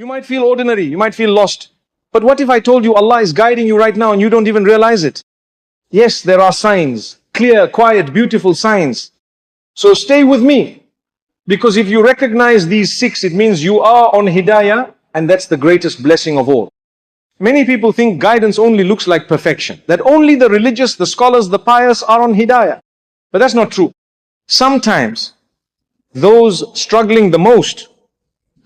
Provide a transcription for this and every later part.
You might feel ordinary, you might feel lost. But what if I told you Allah is guiding you right now and you don't even realize it? Yes, there are signs, clear, quiet, beautiful signs. So stay with me. Because if you recognize these 6, it means you are on hidayah, and that's the greatest blessing of all. Many people think guidance only looks like perfection, that only the religious, the scholars, the pious are on hidayah. But that's not true. Sometimes those struggling the most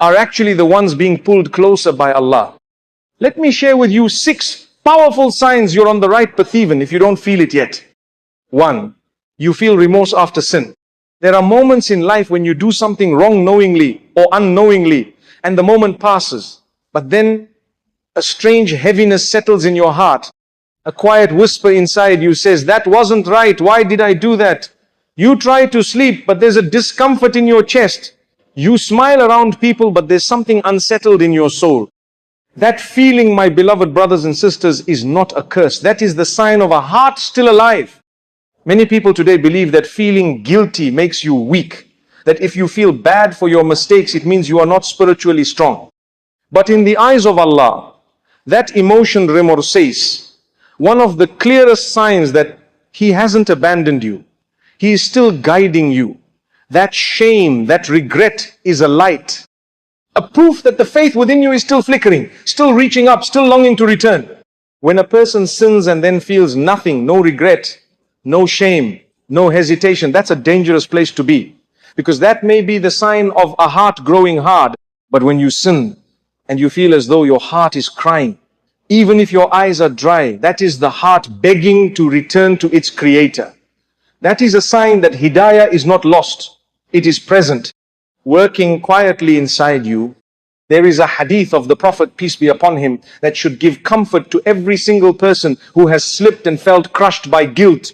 are actually the ones being pulled closer by Allah. Let me share with you 6 powerful signs you're on the right path even if you don't feel it yet. 1. You feel remorse after sin. There are moments in life when you do something wrong knowingly or unknowingly, and the moment passes. But then a strange heaviness settles in your heart. A quiet whisper inside you says, that wasn't right, why did I do that? You try to sleep, but there's a discomfort in your chest. You smile around people, but there's something unsettled in your soul. That feeling, my beloved brothers and sisters, is not a curse. That is the sign of a heart still alive. Many people today believe that feeling guilty makes you weak. That if you feel bad for your mistakes, it means you are not spiritually strong. But in the eyes of Allah, that emotion remorse, one of the clearest signs that He hasn't abandoned you. He is still guiding you. That shame, that regret is a light. A proof that the faith within you is still flickering, still reaching up, still longing to return. When a person sins and then feels nothing, no regret, no shame, no hesitation, that's a dangerous place to be. Because that may be the sign of a heart growing hard. But when you sin and you feel as though your heart is crying, even if your eyes are dry, that is the heart begging to return to its creator. That is a sign that hidayah is not lost. It is present, working quietly inside you. There is a hadith of the Prophet, peace be upon him, that should give comfort to every single person who has slipped and felt crushed by guilt.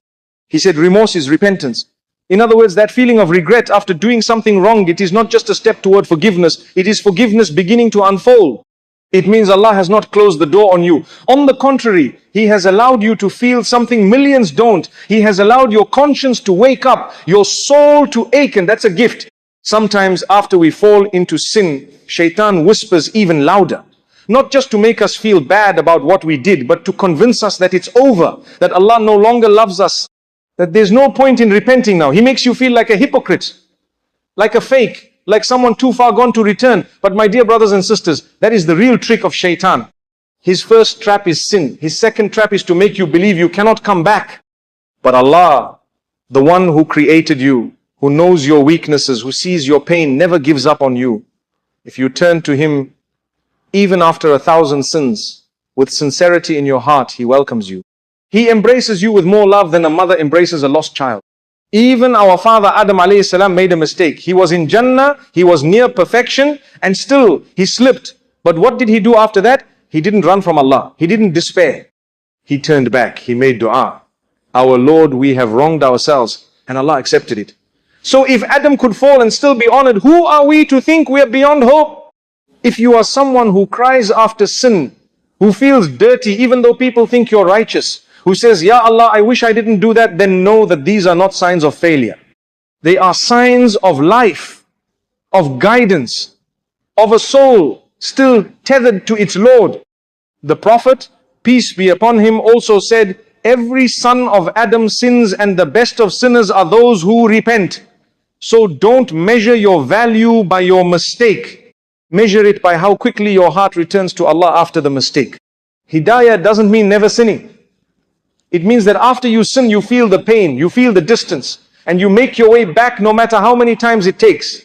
He said, remorse is repentance. In other words, that feeling of regret after doing something wrong, it is not just a step toward forgiveness. It is forgiveness beginning to unfold. It means Allah has not closed the door on you. On the contrary, He has allowed you to feel something millions don't. He has allowed your conscience to wake up, your soul to awaken. That's a gift. Sometimes after we fall into sin, Shaitan whispers even louder. Not just to make us feel bad about what we did, but to convince us that it's over, that Allah no longer loves us, that there's no point in repenting now. He makes you feel like a hypocrite, like a fake, like someone too far gone to return. But my dear brothers and sisters, that is the real trick of Shaitan. His first trap is sin. His second trap is to make you believe you cannot come back. But Allah, the one who created you, who knows your weaknesses, who sees your pain, never gives up on you. If you turn to Him, even after 1,000 sins, with sincerity in your heart, He welcomes you. He embraces you with more love than a mother embraces a lost child. Even our father Adam alayhi salam made a mistake. He was in Jannah, he was near perfection, and still he slipped. But what did he do after that? He didn't run from Allah. He didn't despair. He turned back. He made dua. Our Lord, we have wronged ourselves, and Allah accepted it. So if Adam could fall and still be honored, who are we to think we are beyond hope? If you are someone who cries after sin, who feels dirty even though people think you're righteous, who says, Ya Allah, I wish I didn't do that, then know that these are not signs of failure. They are signs of life, of guidance, of a soul still tethered to its Lord. The Prophet, peace be upon him, also said, every son of Adam sins, and the best of sinners are those who repent. So don't measure your value by your mistake. Measure it by how quickly your heart returns to Allah after the mistake. Hidayah doesn't mean never sinning. It means that after you sin, you feel the pain, you feel the distance, and you make your way back no matter how many times it takes.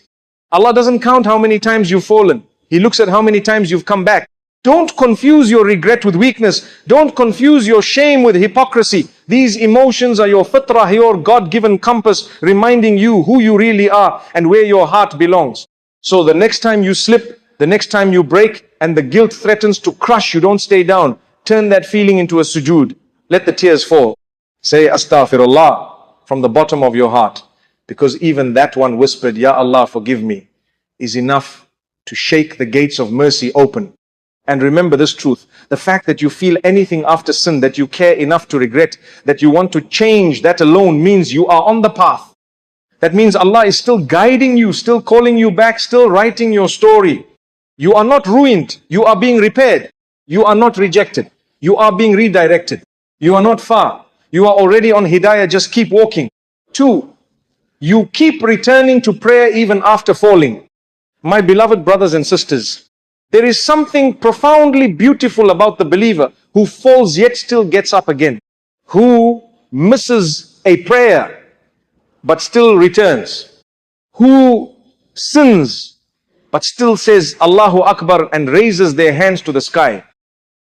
Allah doesn't count how many times you've fallen. He looks at how many times you've come back. Don't confuse your regret with weakness. Don't confuse your shame with hypocrisy. These emotions are your fitrah, your God-given compass, reminding you who you really are and where your heart belongs. So the next time you slip, the next time you break, and the guilt threatens to crush you, don't stay down. Turn that feeling into a sujood. Let the tears fall. Say astaghfirullah from the bottom of your heart. Because even that one whispered, Ya Allah, forgive me, is enough to shake the gates of mercy open. And remember this truth. The fact that you feel anything after sin, that you care enough to regret, that you want to change, that alone means you are on the path. That means Allah is still guiding you, still calling you back, still writing your story. You are not ruined. You are being repaired. You are not rejected. You are being redirected. You are not far. You are already on hidayah. Just keep walking. 2, you keep returning to prayer even after falling. My beloved brothers and sisters, there is something profoundly beautiful about the believer who falls yet still gets up again, who misses a prayer but still returns, who sins but still says Allahu Akbar and raises their hands to the sky.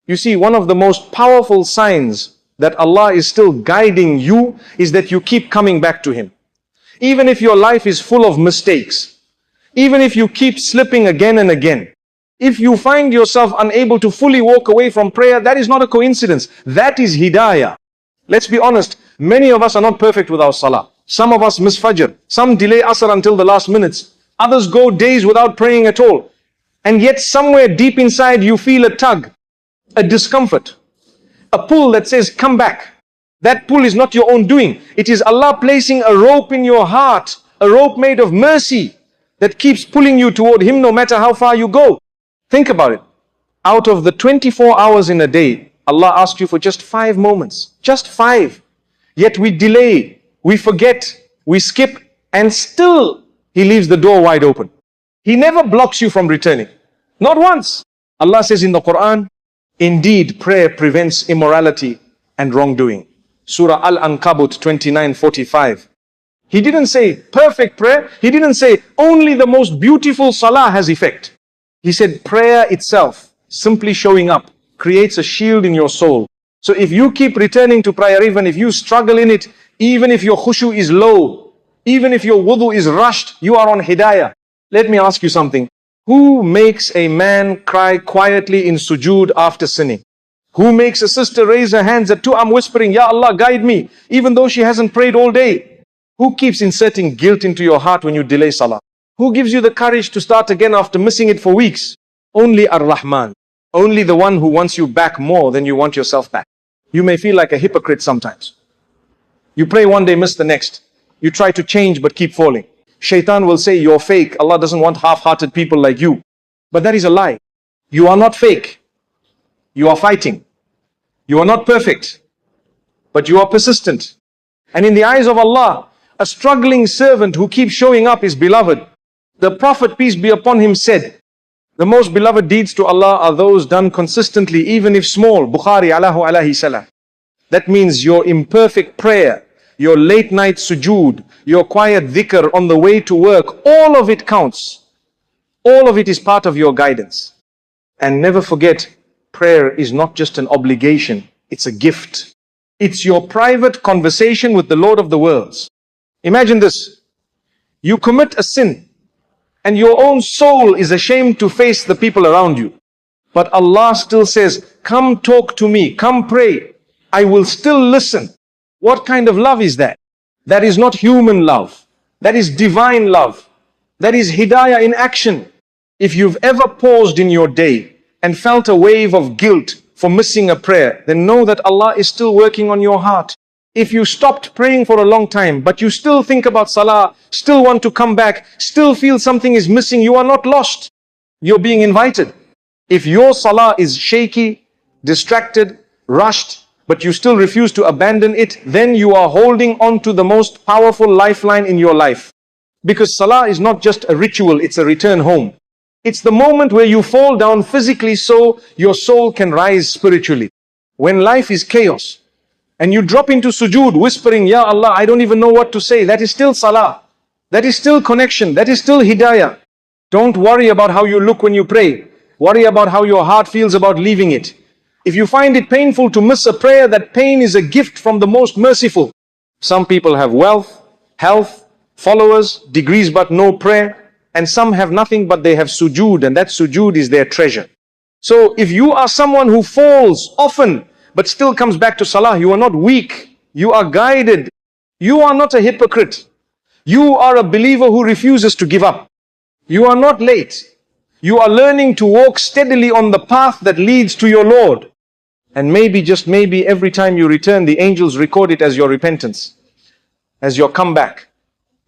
You see, one of the most powerful signs that Allah is still guiding you is that you keep coming back to Him. Even if your life is full of mistakes, even if you keep slipping again and again, if you find yourself unable to fully walk away from prayer, that is not a coincidence. That is hidayah. Let's be honest, many of us are not perfect with our salah. Some of us miss Fajr. Some delay Asr until the last minutes. Others go days without praying at all. And yet somewhere deep inside you feel a tug, a discomfort, a pull that says, come back. That pull is not your own doing. It is Allah placing a rope in your heart, a rope made of mercy that keeps pulling you toward Him no matter how far you go. Think about it. Out of the 24 hours in a day, Allah asks you for just 5 moments. Just 5. Yet we delay, we forget, we skip, and still He leaves the door wide open. He never blocks you from returning. Not once. Allah says in the Quran, indeed prayer prevents immorality and wrongdoing. Surah Al-Ankabut 29:45. He didn't say perfect prayer. He didn't say only the most beautiful salah has effect. He said prayer itself, simply showing up, creates a shield in your soul. So if you keep returning to prayer, even if you struggle in it, even if your khushu is low, even if your wudu is rushed, you are on hidayah. Let me ask you something. Who makes a man cry quietly in sujood after sinning? Who makes a sister raise her hands at 2 am whispering, Ya Allah, guide me, even though she hasn't prayed all day? Who keeps inserting guilt into your heart when you delay salah? Who gives you the courage to start again after missing it for weeks? Only Ar-Rahman. Only the one who wants you back more than you want yourself back. You may feel like a hypocrite sometimes. You pray one day, miss the next. You try to change but keep falling. Shaitan will say, you're fake. Allah doesn't want half-hearted people like you. But that is a lie. You are not fake. You are fighting. You are not perfect. But you are persistent. And in the eyes of Allah, a struggling servant who keeps showing up is beloved. The Prophet, peace be upon him, said, the most beloved deeds to Allah are those done consistently, even if small. Bukhari alayhi salam. That means your imperfect prayer, your late night sujood, your quiet dhikr on the way to work, all of it counts. All of it is part of your guidance. And never forget, prayer is not just an obligation, it's a gift. It's your private conversation with the Lord of the worlds. Imagine this. You commit a sin, and your own soul is ashamed to face the people around you. But Allah still says, come talk to me, come pray. I will still listen. What kind of love is that? That is not human love. That is divine love. That is hidayah in action. If you've ever paused in your day and felt a wave of guilt for missing a prayer, then know that Allah is still working on your heart. If you stopped praying for a long time, but you still think about salah, still want to come back, still feel something is missing, you are not lost. You're being invited. If your salah is shaky, distracted, rushed, but you still refuse to abandon it, then you are holding on to the most powerful lifeline in your life. Because salah is not just a ritual, it's a return home. It's the moment where you fall down physically so your soul can rise spiritually. When life is chaos, and you drop into sujood whispering, Ya Allah, I don't even know what to say. That is still salah. That is still connection. That is still hidayah. Don't worry about how you look when you pray. Worry about how your heart feels about leaving it. If you find it painful to miss a prayer, that pain is a gift from the most merciful. Some people have wealth, health, followers, degrees but no prayer. And some have nothing but they have sujood, and that sujood is their treasure. So if you are someone who falls often, but still comes back to salah, you are not weak. You are guided. You are not a hypocrite. You are a believer who refuses to give up. You are not late. You are learning to walk steadily on the path that leads to your Lord. And maybe, just maybe, every time you return, the angels record it as your repentance, as your comeback,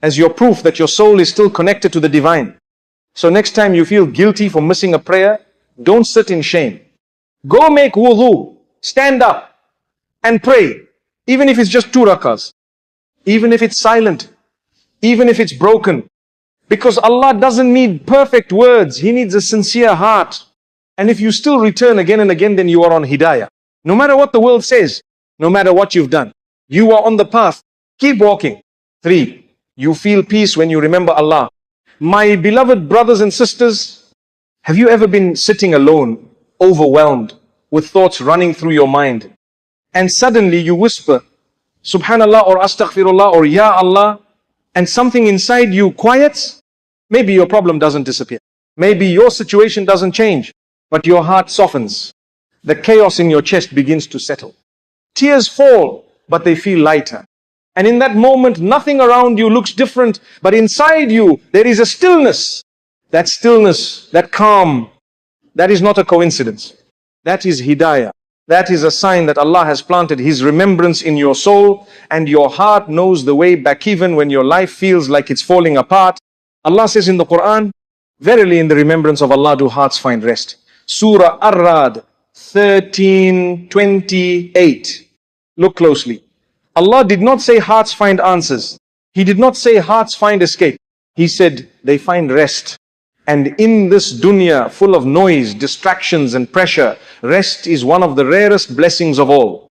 as your proof that your soul is still connected to the divine. So next time you feel guilty for missing a prayer, don't sit in shame. Go make wudu, stand up and pray. Even if it's just 2 rakahs, even if it's silent, even if it's broken. Because Allah doesn't need perfect words, He needs a sincere heart. And if you still return again and again, then you are on hidayah. No matter what the world says, no matter what you've done, you are on the path. Keep walking. 3, you feel peace when you remember Allah. My beloved brothers and sisters, have you ever been sitting alone, overwhelmed, with thoughts running through your mind, and suddenly you whisper, Subhanallah or Astaghfirullah or Ya Allah, and something inside you quiets? Maybe your problem doesn't disappear. Maybe your situation doesn't change, but your heart softens. The chaos in your chest begins to settle. Tears fall, but they feel lighter. And in that moment, nothing around you looks different, but inside you, there is a stillness. That stillness, that calm, that is not a coincidence. That is hidayah. That is a sign that Allah has planted His remembrance in your soul, and your heart knows the way back even when your life feels like it's falling apart. Allah says in the Quran, verily in the remembrance of Allah do hearts find rest. Surah Ar-Ra'd 13:28. Look closely. Allah did not say hearts find answers. He did not say hearts find escape. He said they find rest. And in this dunya full of noise, distractions and pressure, rest is one of the rarest blessings of all.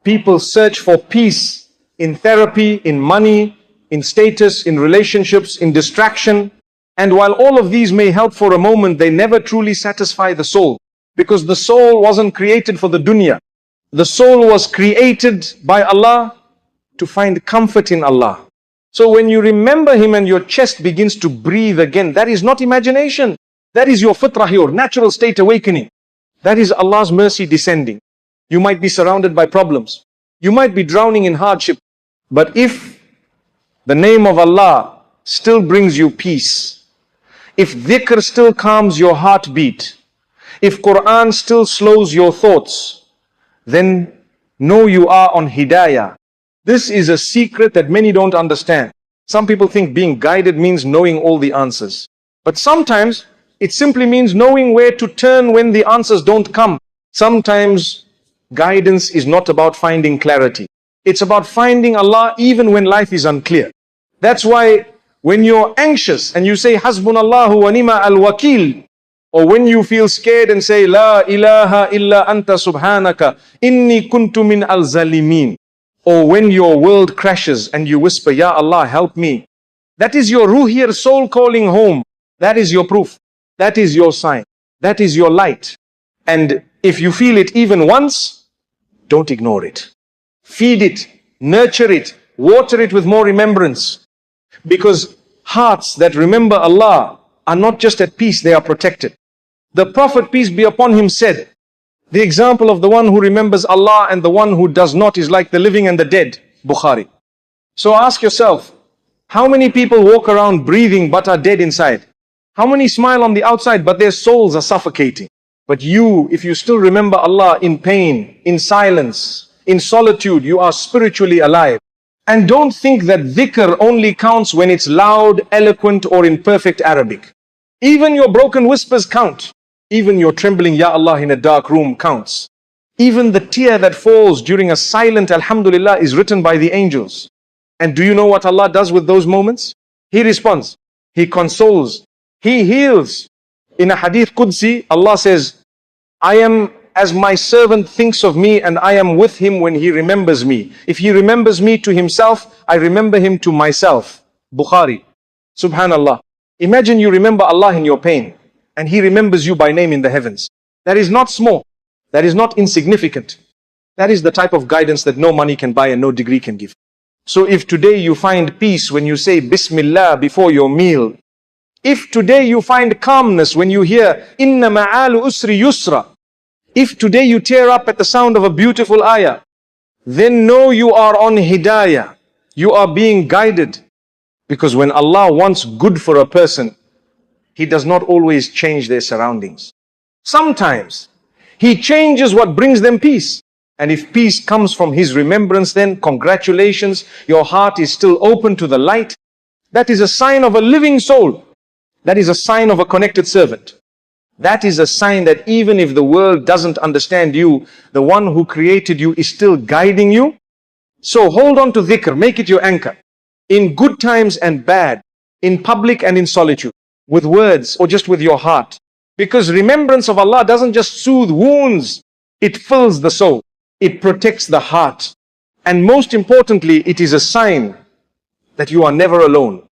People search for peace in therapy, in money, in status, in relationships, in distraction. And while all of these may help for a moment, they never truly satisfy the soul. Because the soul wasn't created for the dunya. The soul was created by Allah to find comfort in Allah. So when you remember Him and your chest begins to breathe again, that is not imagination. That is your fitrah, your natural state awakening. That is Allah's mercy descending. You might be surrounded by problems. You might be drowning in hardship. But if the name of Allah still brings you peace, if dhikr still calms your heartbeat, if Quran still slows your thoughts, then know you are on hidayah. This is a secret that many don't understand. Some people think being guided means knowing all the answers. But sometimes it simply means knowing where to turn when the answers don't come. Sometimes guidance is not about finding clarity. It's about finding Allah even when life is unclear. That's why when you're anxious and you say Hasbunallahu wa ni'ma al-wakil, or when you feel scared and say La ilaha illa anta subhanaka inni kuntu min al-zalimin, or when your world crashes and you whisper, Ya Allah, help me. That is your ruhir soul calling home. That is your proof. That is your sign. That is your light. And if you feel it even once, don't ignore it. Feed it, nurture it, water it with more remembrance. Because hearts that remember Allah are not just at peace, they are protected. The Prophet, peace be upon him, said, the example of the one who remembers Allah and the one who does not is like the living and the dead. Bukhari. So ask yourself, how many people walk around breathing but are dead inside? How many smile on the outside but their souls are suffocating? But you, if you still remember Allah in pain, in silence, in solitude, you are spiritually alive. And don't think that dhikr only counts when it's loud, eloquent, or in perfect Arabic. Even your broken whispers count. Even your trembling Ya Allah in a dark room counts. Even the tear that falls during a silent Alhamdulillah is written by the angels. And do you know what Allah does with those moments? He responds. He consoles. He heals. In a hadith Qudsi, Allah says, I am as my servant thinks of me and I am with him when he remembers me. If he remembers me to himself, I remember him to myself. Bukhari. Subhanallah. Imagine you remember Allah in your pain and He remembers you by name in the heavens. That is not small. That is not insignificant. That is the type of guidance that no money can buy and no degree can give. So if today you find peace when you say Bismillah before your meal, if today you find calmness when you hear Inna ma'alu usri yusra, if today you tear up at the sound of a beautiful ayah, then know you are on hidayah. You are being guided. Because when Allah wants good for a person, He does not always change their surroundings. Sometimes He changes what brings them peace. And if peace comes from His remembrance, then congratulations, your heart is still open to the light. That is a sign of a living soul. That is a sign of a connected servant. That is a sign that even if the world doesn't understand you, the one who created you is still guiding you. So hold on to dhikr, make it your anchor. In good times and bad, in public and in solitude, with words or just with your heart. Because remembrance of Allah doesn't just soothe wounds, it fills the soul, it protects the heart. And most importantly, it is a sign that you are never alone.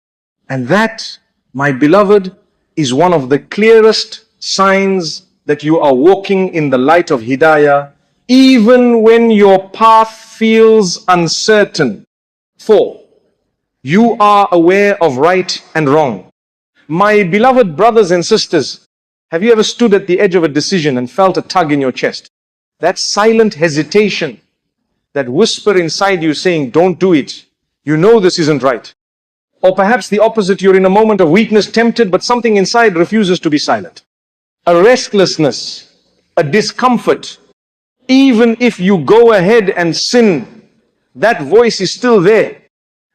And that, my beloved, is one of the clearest signs that you are walking in the light of Hidayah, even when your path feels uncertain. 4. You are aware of right and wrong. My beloved brothers and sisters, have you ever stood at the edge of a decision and felt a tug in your chest? That silent hesitation, that whisper inside you saying, don't do it. You know this isn't right. Or perhaps the opposite, you're in a moment of weakness, tempted, but something inside refuses to be silent. A restlessness, a discomfort. Even if you go ahead and sin, that voice is still there.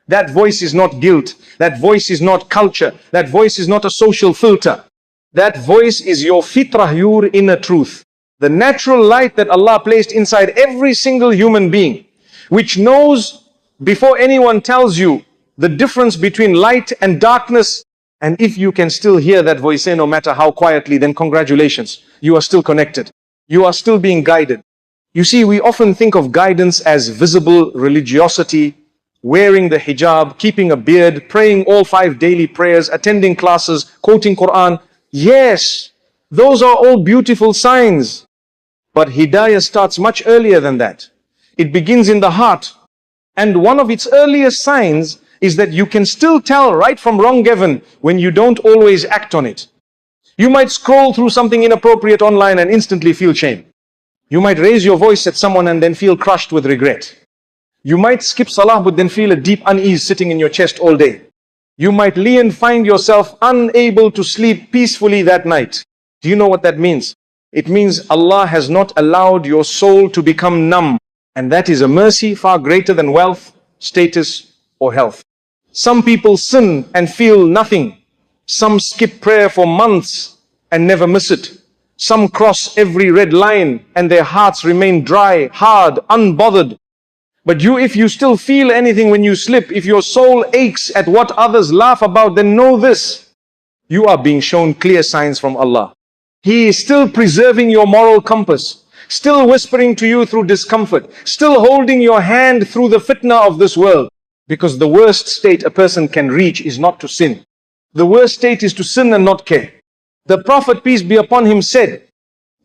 That voice is not guilt. That voice is not culture. That voice is not a social filter. That voice is your fitrah, your inner truth. The natural light that Allah placed inside every single human being, which knows before anyone tells you the difference between light and darkness. And if you can still hear that voice say, no matter how quietly, then congratulations, you are still connected. You are still being guided. You see, we often think of guidance as visible religiosity, wearing the hijab, keeping a beard, praying all 5 daily prayers, attending classes, quoting Quran. Yes, those are all beautiful signs. But Hidayah starts much earlier than that. It begins in the heart. And one of its earliest signs is that you can still tell right from wrong given when you don't always act on it. You might scroll through something inappropriate online and instantly feel shame. You might raise your voice at someone and then feel crushed with regret. You might skip salah but then feel a deep unease sitting in your chest all day. You might lie and find yourself unable to sleep peacefully that night. Do you know what that means? It means Allah has not allowed your soul to become numb. And that is a mercy far greater than wealth, status, or health. Some people sin and feel nothing. Some skip prayer for months and never miss it. Some cross every red line and their hearts remain dry, hard, unbothered. But you, if you still feel anything when you slip, if your soul aches at what others laugh about, then know this. You are being shown clear signs from Allah. He is still preserving your moral compass, still whispering to you through discomfort, still holding your hand through the fitna of this world. Because the worst state a person can reach is not to sin. The worst state is to sin and not care. The Prophet, peace be upon him, said,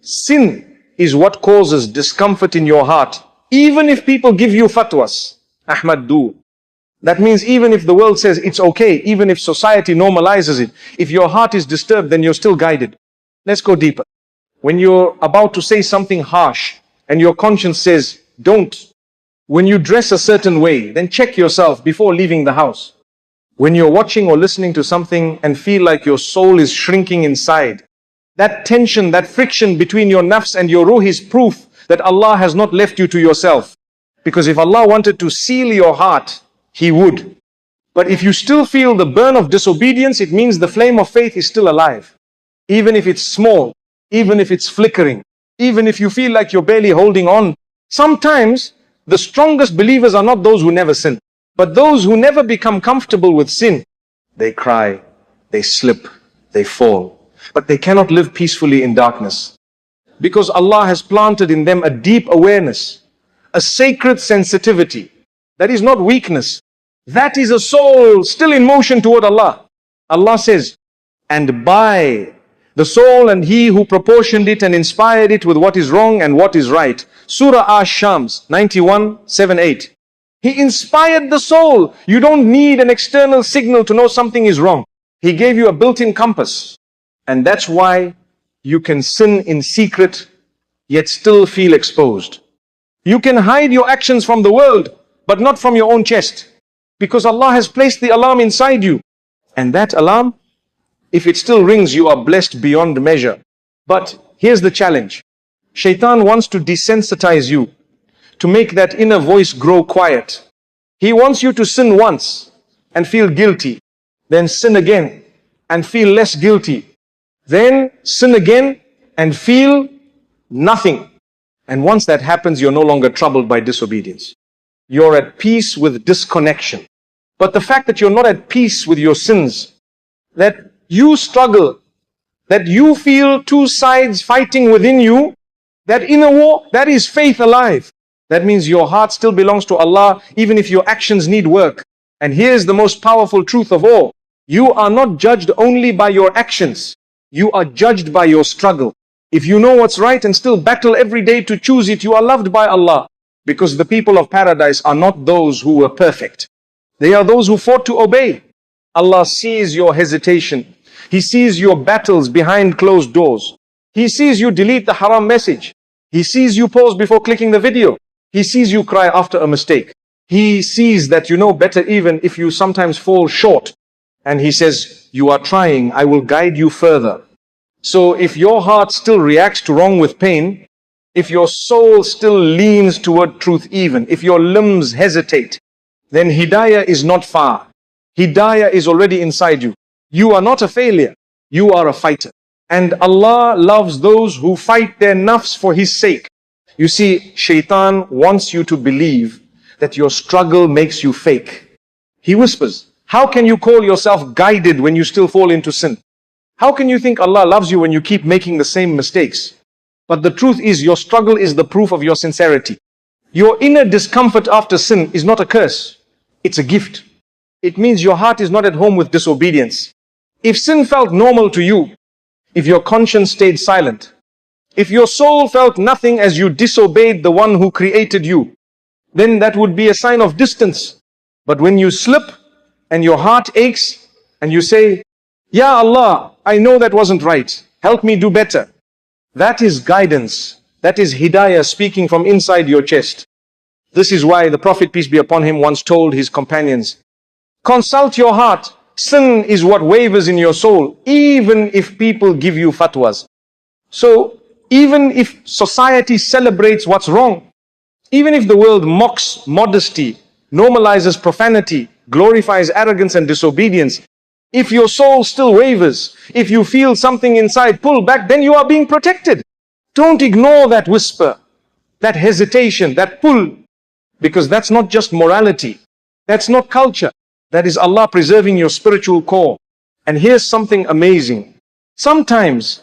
sin is what causes discomfort in your heart. Even if people give you fatwas, Ahmad, do. That means even if the world says it's okay, even if society normalizes it, if your heart is disturbed, then you're still guided. Let's go deeper. When you're about to say something harsh and your conscience says, don't. When you dress a certain way, then check yourself before leaving the house. When you're watching or listening to something and feel like your soul is shrinking inside, that tension, that friction between your nafs and your ruh is proof that Allah has not left you to yourself. Because if Allah wanted to seal your heart, He would. But if you still feel the burn of disobedience, it means the flame of faith is still alive. Even if it's small, even if it's flickering, even if you feel like you're barely holding on. Sometimes the strongest believers are not those who never sin, but those who never become comfortable with sin. They cry, they slip, they fall, but they cannot live peacefully in darkness. Because Allah has planted in them a deep awareness, a sacred sensitivity. That is not weakness. That is a soul still in motion toward Allah. Allah says, and by the soul and He who proportioned it and inspired it with what is wrong and what is right. Surah Ash-Shams 91:7-8. He inspired the soul. You don't need an external signal to know something is wrong. He gave you a built-in compass. And that's why you can sin in secret, yet still feel exposed. You can hide your actions from the world, but not from your own chest. Because Allah has placed the alarm inside you. And that alarm, if it still rings, you are blessed beyond measure. But here's the challenge. Shaitan wants to desensitize you, to make that inner voice grow quiet. He wants you to sin once and feel guilty, then sin again and feel less guilty. Then sin again and feel nothing. And once that happens, you're no longer troubled by disobedience. You're at peace with disconnection. But the fact that you're not at peace with your sins, that you struggle, that you feel two sides fighting within you, that inner war, that is faith alive. That means your heart still belongs to Allah, even if your actions need work. And here's the most powerful truth of all. You are not judged only by your actions. You are judged by your struggle. If you know what's right and still battle every day to choose it, you are loved by Allah. Because the people of paradise are not those who were perfect. They are those who fought to obey. Allah sees your hesitation. He sees your battles behind closed doors. He sees you delete the haram message. He sees you pause before clicking the video. He sees you cry after a mistake. He sees that you know better even if you sometimes fall short. And He says, you are trying, I will guide you further. So if your heart still reacts to wrong with pain, if your soul still leans toward truth even, if your limbs hesitate, then Hidayah is not far. Hidayah is already inside you. You are not a failure. You are a fighter. And Allah loves those who fight their nafs for His sake. You see, Shaitan wants you to believe that your struggle makes you fake. He whispers, how can you call yourself guided when you still fall into sin? How can you think Allah loves you when you keep making the same mistakes? But the truth is, your struggle is the proof of your sincerity. Your inner discomfort after sin is not a curse. It's a gift. It means your heart is not at home with disobedience. If sin felt normal to you, if your conscience stayed silent, if your soul felt nothing as you disobeyed the one who created you, then that would be a sign of distance. But when you slip and your heart aches and you say, Ya Allah, I know that wasn't right. Help me do better. That is guidance. That is Hidayah speaking from inside your chest. This is why the Prophet, peace be upon him, once told his companions, consult your heart. Sin is what wavers in your soul, even if people give you fatwas. So, even if society celebrates what's wrong, even if the world mocks modesty, normalizes profanity, glorifies arrogance and disobedience, if your soul still wavers, if you feel something inside pull back, then you are being protected. Don't ignore that whisper, that hesitation, that pull, because that's not just morality. That's not culture. That is Allah preserving your spiritual core. And here's something amazing. Sometimes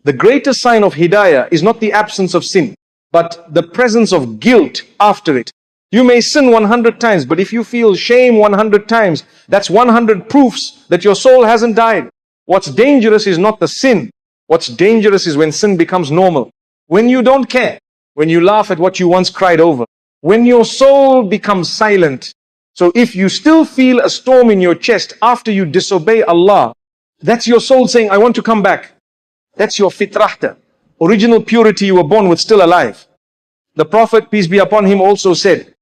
the greatest sign of Hidayah is not the absence of sin, but the presence of guilt after it. You may sin 100 times, but if you feel shame 100 times, that's 100 proofs that your soul hasn't died. What's dangerous is not the sin. What's dangerous is when sin becomes normal. When you don't care. When you laugh at what you once cried over. When your soul becomes silent. So if you still feel a storm in your chest after you disobey Allah, that's your soul saying, I want to come back. That's your fitrahta. Original purity you were born with still alive. The Prophet, peace be upon him, also said,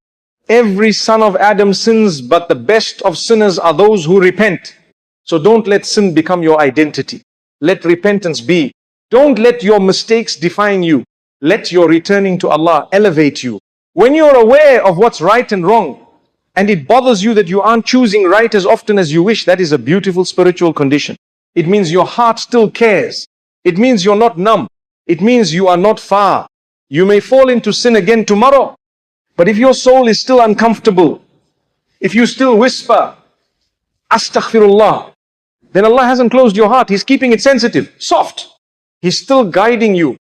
every son of Adam sins, but the best of sinners are those who repent. So don't let sin become your identity. Let repentance be. Don't let your mistakes define you. Let your returning to Allah elevate you. When you're aware of what's right and wrong, and it bothers you that you aren't choosing right as often as you wish, that is a beautiful spiritual condition. It means your heart still cares. It means you're not numb. It means you are not far. You may fall into sin again tomorrow. But if your soul is still uncomfortable, if you still whisper, Astaghfirullah, then Allah hasn't closed your heart. He's keeping it sensitive, soft. He's still guiding you.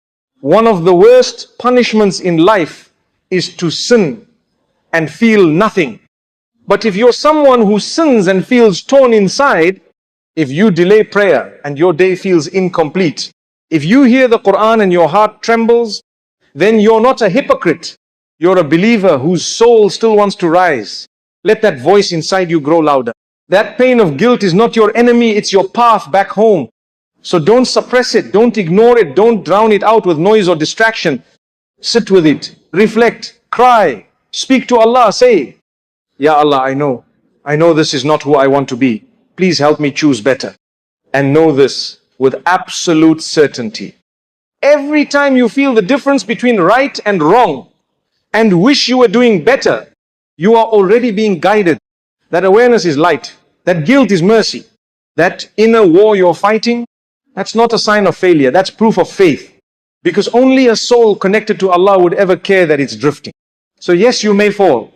One of the worst punishments in life is to sin and feel nothing. But if you're someone who sins and feels torn inside, if you delay prayer and your day feels incomplete, if you hear the Quran and your heart trembles, then you're not a hypocrite. You're a believer whose soul still wants to rise. Let that voice inside you grow louder. That pain of guilt is not your enemy, it's your path back home. So don't suppress it, don't ignore it, don't drown it out with noise or distraction. Sit with it, reflect, cry, speak to Allah, say, Ya Allah, I know this is not who I want to be. Please help me choose better. And know this with absolute certainty. Every time you feel the difference between right and wrong, and wish you were doing better, you are already being guided. That awareness is light. That guilt is mercy. that inner war you're fighting, that's not a sign of failure. That's proof of faith. Because only a soul connected to Allah would ever care that it's drifting. So yes, you may fall.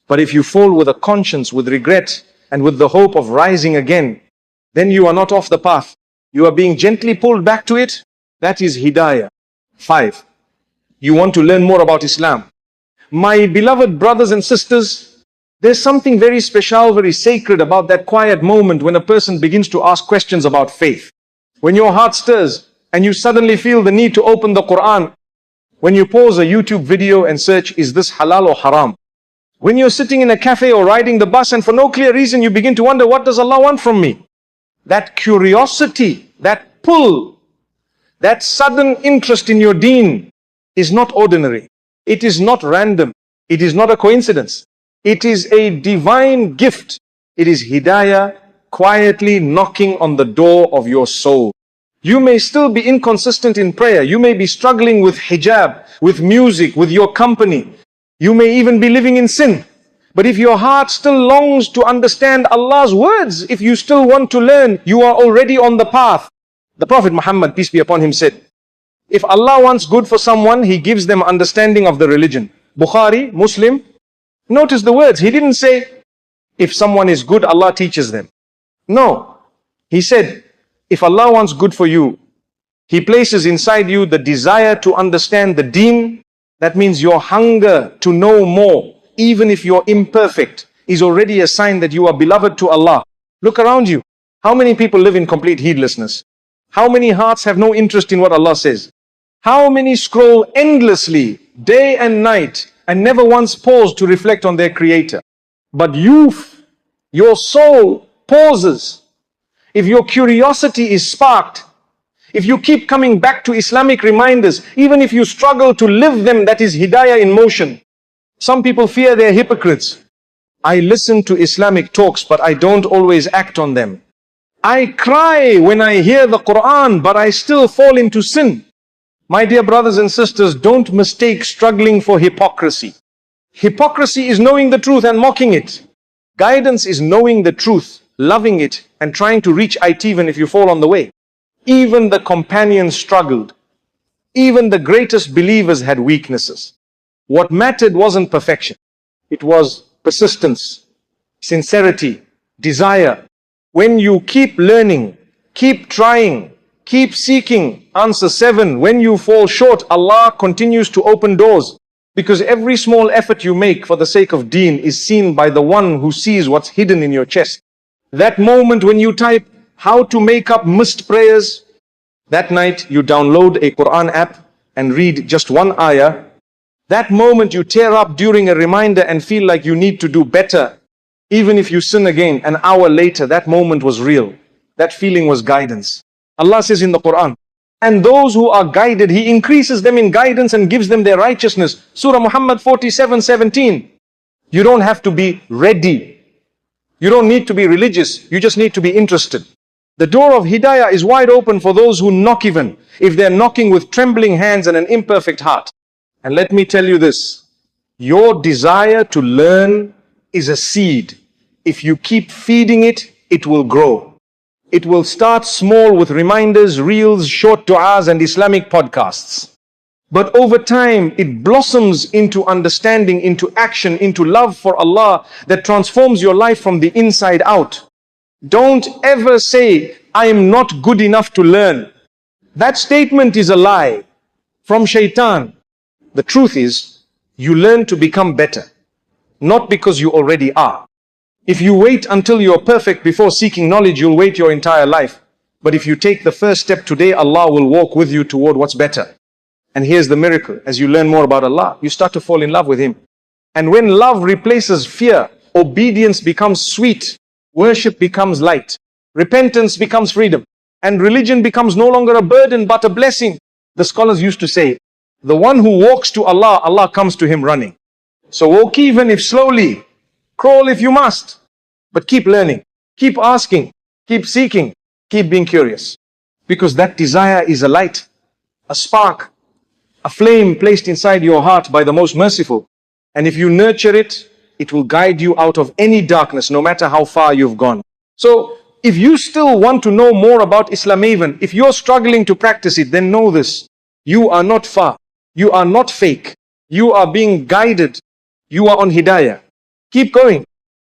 But if you fall with a conscience, with regret, and with the hope of rising again, then you are not off the path. You are being gently pulled back to it. That is hidayah. 5. You want to learn more about Islam. My beloved brothers and sisters, there's something very special, very sacred about that quiet moment when a person begins to ask questions about faith. When your heart stirs and you suddenly feel the need to open the Quran. When you pause a YouTube video and search, is this halal or haram? When you're sitting in a cafe or riding the bus and for no clear reason you begin to wonder, what does Allah want from me? That curiosity, that pull, that sudden interest in your deen is not ordinary. It is not random. It is not a coincidence. It is a divine gift. It is hidayah quietly knocking on the door of your soul. You may still be inconsistent in prayer. You may be struggling with hijab, with music, with your company. You may even be living in sin. But if your heart still longs to understand Allah's words, if you still want to learn, you are already on the path. The Prophet Muhammad, peace be upon him, said, if Allah wants good for someone, He gives them understanding of the religion. Bukhari, Muslim. Notice the words. He didn't say, if someone is good, Allah teaches them. No. He said, if Allah wants good for you, He places inside you the desire to understand the deen. That means your hunger to know more, even if you're imperfect, is already a sign that you are beloved to Allah. Look around you. How many people live in complete heedlessness? How many hearts have no interest in what Allah says? How many scroll endlessly, day and night, and never once pause to reflect on their Creator? But youth, your soul pauses. If your curiosity is sparked, if you keep coming back to Islamic reminders, even if you struggle to live them, that is hidayah in motion. Some people fear they're hypocrites. I listen to Islamic talks, but I don't always act on them. I cry when I hear the Quran, but I still fall into sin. My dear brothers and sisters, don't mistake struggling for hypocrisy. Hypocrisy is knowing the truth and mocking it. Guidance is knowing the truth, loving it, and trying to reach it even if you fall on the way. Even the companions struggled. Even the greatest believers had weaknesses. What mattered wasn't perfection. It was persistence, sincerity, desire. When you keep learning, keep trying, keep seeking. Answer 7. When you fall short, Allah continues to open doors. Because every small effort you make for the sake of deen is seen by the one who sees what's hidden in your chest. That moment when you type how to make up missed prayers, that night you download a Quran app and read just one ayah. That moment you tear up during a reminder and feel like you need to do better. Even if you sin again, an hour later, that moment was real. That feeling was guidance. Allah says in the Quran, and those who are guided, He increases them in guidance and gives them their righteousness. Surah Muhammad 47:17. You don't have to be ready. You don't need to be religious. You just need to be interested. The door of hidayah is wide open for those who knock, even if they're knocking with trembling hands and an imperfect heart. And let me tell you this, your desire to learn is a seed. If you keep feeding it, it will grow. It will start small with reminders, reels, short du'as and Islamic podcasts. But over time, it blossoms into understanding, into action, into love for Allah that transforms your life from the inside out. Don't ever say, I am not good enough to learn. That statement is a lie from shaitan. The truth is, you learn to become better, not because you already are. If you wait until you're perfect before seeking knowledge, you'll wait your entire life. But if you take the first step today, Allah will walk with you toward what's better. And here's the miracle. As you learn more about Allah, you start to fall in love with Him. And when love replaces fear, obedience becomes sweet, worship becomes light, repentance becomes freedom, and religion becomes no longer a burden but a blessing. The scholars used to say, the one who walks to Allah, Allah comes to him running. So walk even if slowly, crawl if you must, but keep learning, keep asking, keep seeking, keep being curious. Because that desire is a light, a spark, a flame placed inside your heart by the most merciful. And if you nurture it, it will guide you out of any darkness, no matter how far you've gone. So If you still want to know more about Islam, even if you're struggling to practice it, then know this: you are not far. You are not fake. You are being guided. You are on hidayah. Keep going.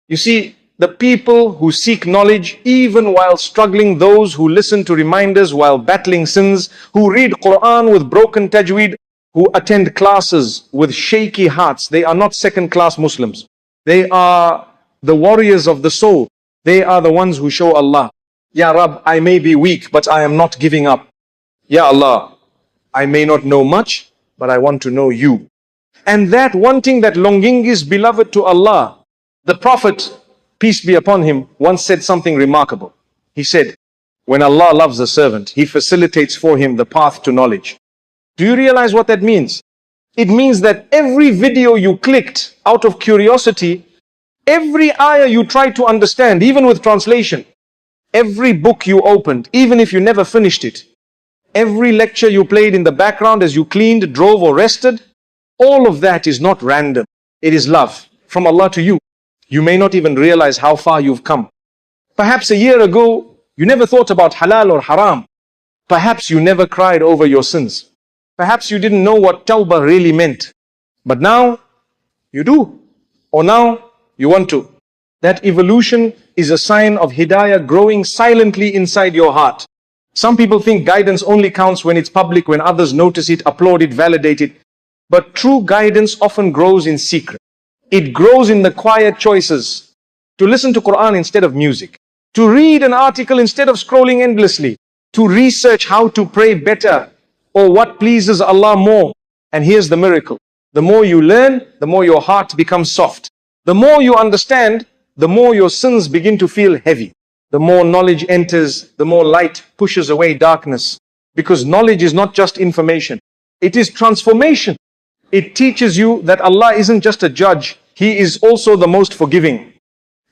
You see, the people who seek knowledge, even while struggling, those who listen to reminders while battling sins, who read Quran with broken tajweed, who attend classes with shaky hearts, they are not second-class Muslims. They are the warriors of the soul. They are the ones who show Allah, Ya Rab, I may be weak, but I am not giving up. Ya Allah, I may not know much, but I want to know you. And that wanting, that longing is beloved to Allah. The Prophet, peace be upon him, once said something remarkable. He said, when Allah loves a servant, He facilitates for him the path to knowledge. Do you realize what that means? It means that every video you clicked out of curiosity, every ayah you tried to understand, even with translation, every book you opened, even if you never finished it, every lecture you played in the background as you cleaned, drove or rested, all of that is not random. It is love from Allah to you. You may not even realize how far you've come. Perhaps a year ago, you never thought about halal or haram. Perhaps you never cried over your sins. Perhaps you didn't know what tawbah really meant. But now, you do. Or now, you want to. That evolution is a sign of hidayah growing silently inside your heart. Some people think guidance only counts when it's public, when others notice it, applaud it, validate it. But true guidance often grows in secret. It grows in the quiet choices. To listen to Quran instead of music. To read an article instead of scrolling endlessly. To research how to pray better or what pleases Allah more. And here's the miracle. The more you learn, the more your heart becomes soft. The more you understand, the more your sins begin to feel heavy. The more knowledge enters, the more light pushes away darkness. Because knowledge is not just information. It is transformation. It teaches you that Allah isn't just a judge. He is also the most forgiving.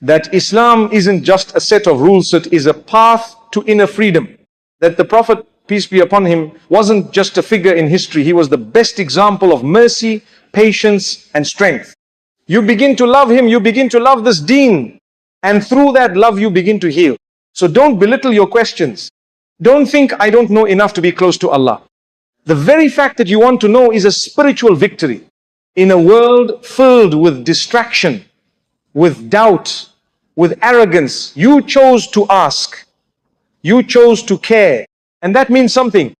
That Islam isn't just a set of rules, it is a path to inner freedom. That the Prophet, peace be upon him, wasn't just a figure in history. He was the best example of mercy, patience, and strength. You begin to love him, you begin to love this deen. And through that love, you begin to heal. So don't belittle your questions. Don't think I don't know enough to be close to Allah. The very fact that you want to know is a spiritual victory. In a world filled with distraction, with doubt, with arrogance, you chose to ask. You chose to care. And that means something.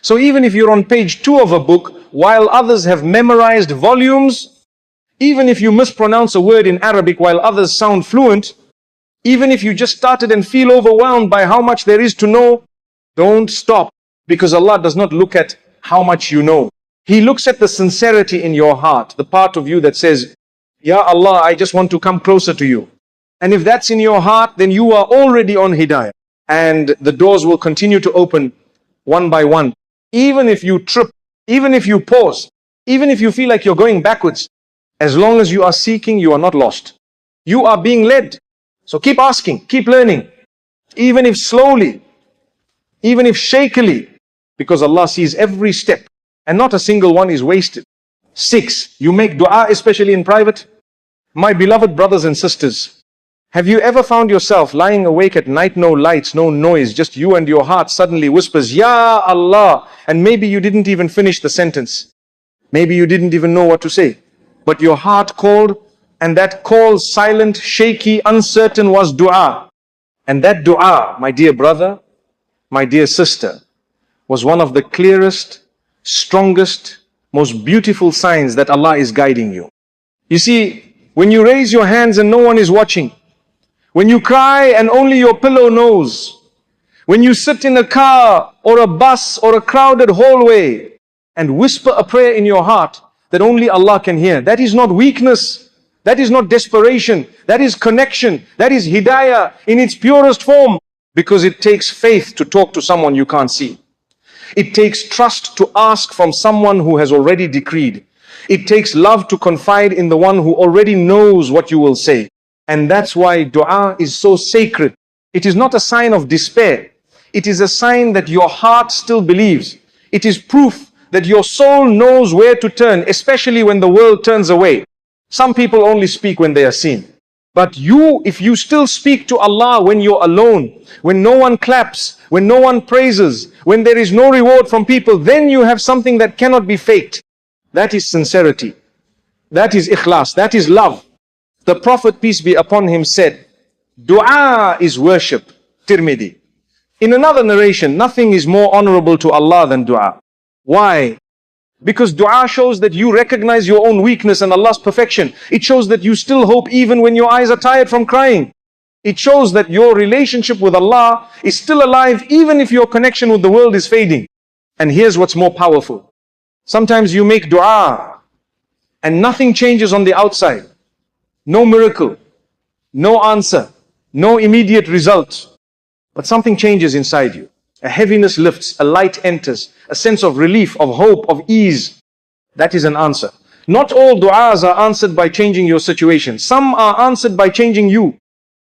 So even if you're on page 2 of a book, while others have memorized volumes, even if you mispronounce a word in Arabic while others sound fluent, even if you just started and feel overwhelmed by how much there is to know, don't stop. Because Allah does not look at how much you know. He looks at the sincerity in your heart, the part of you that says, Ya Allah, I just want to come closer to you. And if that's in your heart, then you are already on hidayah. And the doors will continue to open one by one. Even if you trip, even if you pause, even if you feel like you're going backwards, as long as you are seeking, you are not lost. You are being led. So keep asking, keep learning. Even if slowly, even if shakily, because Allah sees every step and not a single one is wasted. 6, you make dua, especially in private. My beloved brothers and sisters, have you ever found yourself lying awake at night, no lights, no noise, just you and your heart suddenly whispers, Ya Allah, and maybe you didn't even finish the sentence. Maybe you didn't even know what to say. But your heart called, and that call, silent, shaky, uncertain, was dua. And that dua, my dear brother, my dear sister, was one of the clearest, strongest, most beautiful signs that Allah is guiding you. You see, when you raise your hands and no one is watching, when you cry and only your pillow knows, when you sit in a car or a bus or a crowded hallway and whisper a prayer in your heart that only Allah can hear, that is not weakness, that is not desperation, that is connection, that is hidayah in its purest form, because it takes faith to talk to someone you can't see. It takes trust to ask from someone who has already decreed. It takes love to confide in the one who already knows what you will say. And that's why dua is so sacred. It is not a sign of despair. It is a sign that your heart still believes. It is proof that your soul knows where to turn, especially when the world turns away. Some people only speak when they are seen. But if you still speak to Allah when you're alone, when no one claps, when no one praises, when there is no reward from people, then you have something that cannot be faked. That is sincerity. That is ikhlas. That is love. The Prophet, peace be upon him, said, dua is worship. Tirmidhi. In another narration, nothing is more honorable to Allah than dua. Why? Because dua shows that you recognize your own weakness and Allah's perfection. It shows that you still hope even when your eyes are tired from crying. It shows that your relationship with Allah is still alive even if your connection with the world is fading. And here's what's more powerful. Sometimes you make dua and nothing changes on the outside. No miracle, no answer, no immediate result. But something changes inside you. A heaviness lifts, a light enters, a sense of relief, of hope, of ease. That is an answer. Not all du'as are answered by changing your situation. Some are answered by changing you.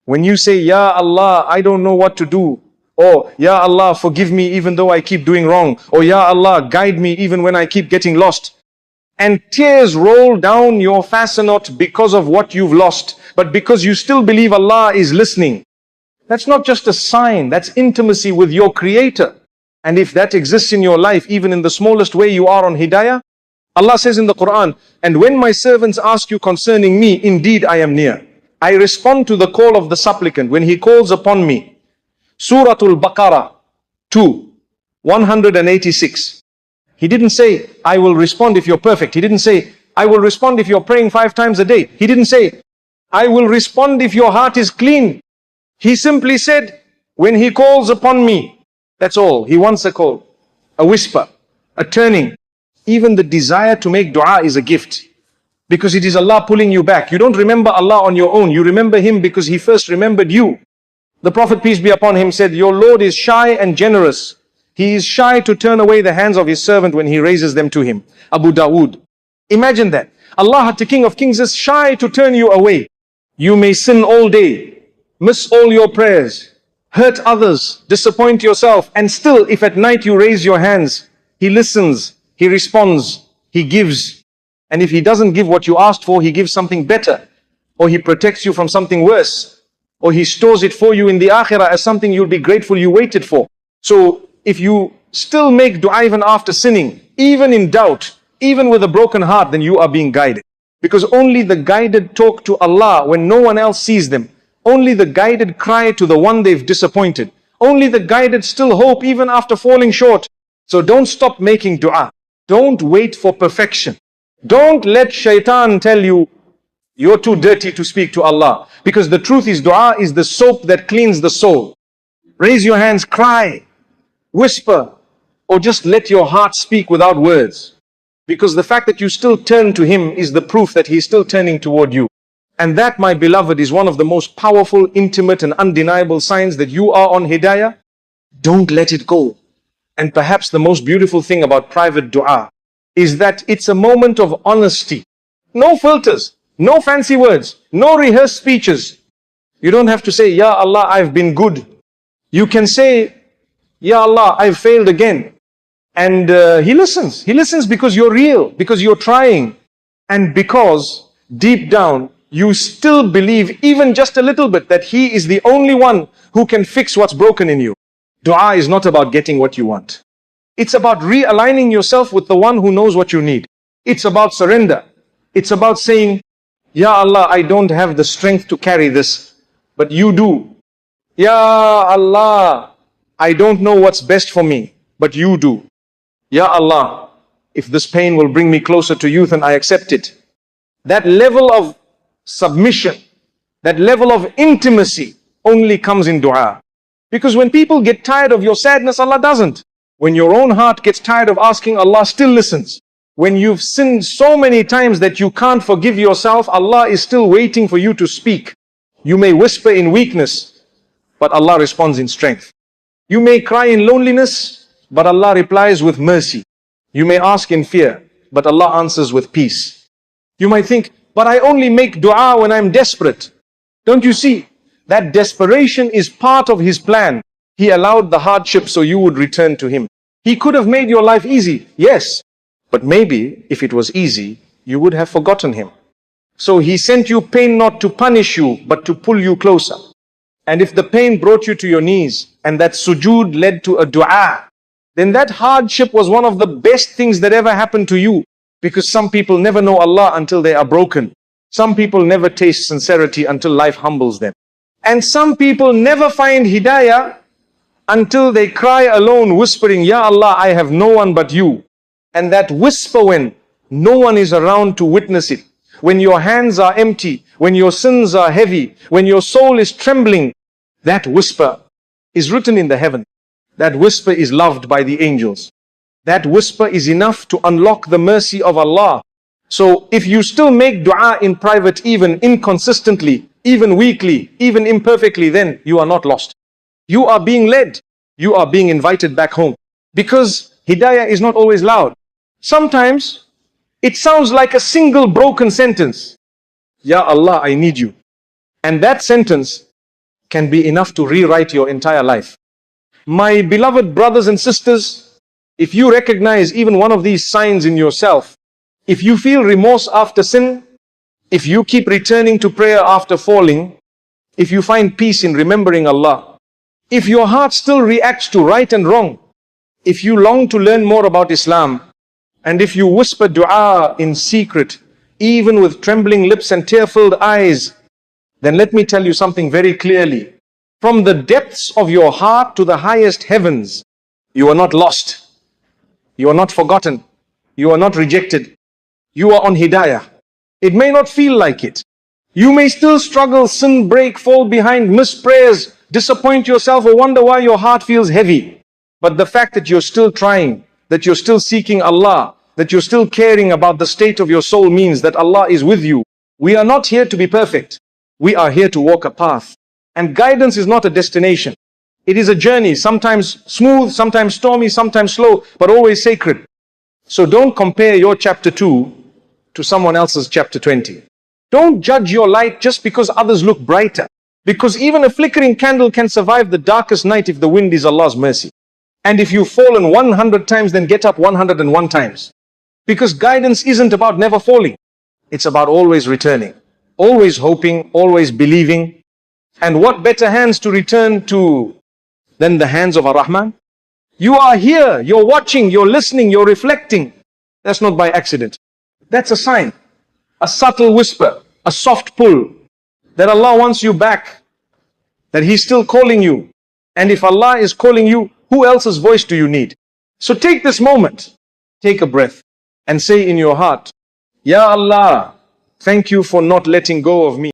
When you say, Ya Allah, I don't know what to do. Or, Ya Allah, forgive me even though I keep doing wrong. Or, Ya Allah, guide me even when I keep getting lost. And tears roll down your fasten not because of what you've lost, but because you still believe Allah is listening. That's not just a sign, that's intimacy with your Creator. And if that exists in your life, even in the smallest way, you are on hidayah. Allah says in the Quran, and when my servants ask you concerning me, indeed I am near. I respond to the call of the supplicant when he calls upon me. Suratul Baqarah 2, 186. He didn't say, I will respond if you're perfect. He didn't say, I will respond if you're praying 5 times a day. He didn't say, I will respond if your heart is clean. He simply said, when he calls upon me, that's all. He wants a call, a whisper, a turning. Even the desire to make dua is a gift. Because it is Allah pulling you back. You don't remember Allah on your own. You remember Him because He first remembered you. The Prophet, peace be upon him, said, your Lord is shy and generous. He is shy to turn away the hands of His servant when He raises them to Him. Abu Dawood. Imagine that. Allah, the King of Kings, is shy to turn you away. You may sin all day, miss all your prayers, hurt others, disappoint yourself, and still, if at night you raise your hands, He listens, He responds, He gives. And if He doesn't give what you asked for, He gives something better. Or He protects you from something worse. Or He stores it for you in the akhirah as something you'll be grateful you waited for. So, if you still make dua even after sinning, even in doubt, even with a broken heart, then you are being guided. Because only the guided talk to Allah when no one else sees them. Only the guided cry to the one they've disappointed. Only the guided still hope even after falling short. So don't stop making dua. Don't wait for perfection. Don't let shaitan tell you, you're too dirty to speak to Allah. Because the truth is, dua is the soap that cleans the soul. Raise your hands, cry, whisper, or just let your heart speak without words. Because the fact that you still turn to Him is the proof that He is still turning toward you. And that, my beloved, is one of the most powerful, intimate and undeniable signs that you are on hidayah. Don't let it go. And perhaps the most beautiful thing about private dua is that it's a moment of honesty. No filters, no fancy words, no rehearsed speeches. You don't have to say, Ya Allah, I've been good. You can say, Ya Allah, I've failed again. And He listens. He listens because you're real, because you're trying. And because deep down, you still believe even just a little bit that He is the only one who can fix what's broken in you. Dua is not about getting what you want. It's about realigning yourself with the one who knows what you need. It's about surrender. It's about saying, Ya Allah, I don't have the strength to carry this, but You do. Ya Allah, I don't know what's best for me, but You do. Ya Allah, if this pain will bring me closer to You, then I accept it. That level of submission, that level of intimacy only comes in dua. Because when people get tired of your sadness, Allah doesn't. When your own heart gets tired of asking, Allah still listens. When you've sinned so many times that you can't forgive yourself, Allah is still waiting for you to speak. You may whisper in weakness, but Allah responds in strength. You may cry in loneliness, but Allah replies with mercy. You may ask in fear, but Allah answers with peace. You might think, but I only make dua when I'm desperate. Don't you see? That desperation is part of His plan. He allowed the hardship so you would return to Him. He could have made your life easy, yes. But maybe if it was easy, you would have forgotten Him. So He sent you pain not to punish you, but to pull you closer. And if the pain brought you to your knees, and that sujood led to a dua, then that hardship was one of the best things that ever happened to you. Because some people never know Allah until they are broken. Some people never taste sincerity until life humbles them. And some people never find hidayah until they cry alone, whispering, Ya Allah, I have no one but you. And that whisper, when no one is around to witness it, when your hands are empty, when your sins are heavy, when your soul is trembling, that whisper is written in the heaven. That whisper is loved by the angels. That whisper is enough to unlock the mercy of Allah. So if you still make dua in private, even inconsistently, even weakly, even imperfectly, then you are not lost. You are being led. You are being invited back home. Because hidayah is not always loud. Sometimes it sounds like a single broken sentence. Ya Allah, I need you. And that sentence can be enough to rewrite your entire life. My beloved brothers and sisters, if you recognize even one of these signs in yourself, if you feel remorse after sin, if you keep returning to prayer after falling, if you find peace in remembering Allah, if your heart still reacts to right and wrong, if you long to learn more about Islam, and if you whisper dua in secret, even with trembling lips and tear-filled eyes, then let me tell you something very clearly. From the depths of your heart to the highest heavens, you are not lost. You are not forgotten. You are not rejected. You are on hidayah. It may not feel like it. You may still struggle, sin, break, fall behind, miss prayers, disappoint yourself, or wonder why your heart feels heavy. But the fact that you're still trying, that you're still seeking Allah, that you're still caring about the state of your soul means that Allah is with you. We are not here to be perfect. We are here to walk a path. And guidance is not a destination. It is a journey, sometimes smooth, sometimes stormy, sometimes slow, but always sacred. So don't compare your chapter 2 to someone else's chapter 20. Don't judge your light just because others look brighter. Because even a flickering candle can survive the darkest night if the wind is Allah's mercy. And if you've fallen 100 times, then get up 101 times. Because guidance isn't about never falling. It's about always returning, always hoping, always believing. And what better hands to return to than the hands of Ar-Rahman? You are here, you're watching, you're listening, you're reflecting. That's not by accident. That's a sign, a subtle whisper, a soft pull that Allah wants you back, that He's still calling you. And if Allah is calling you, who else's voice do you need? So take this moment, take a breath, and say in your heart, Ya Allah, thank you for not letting go of me.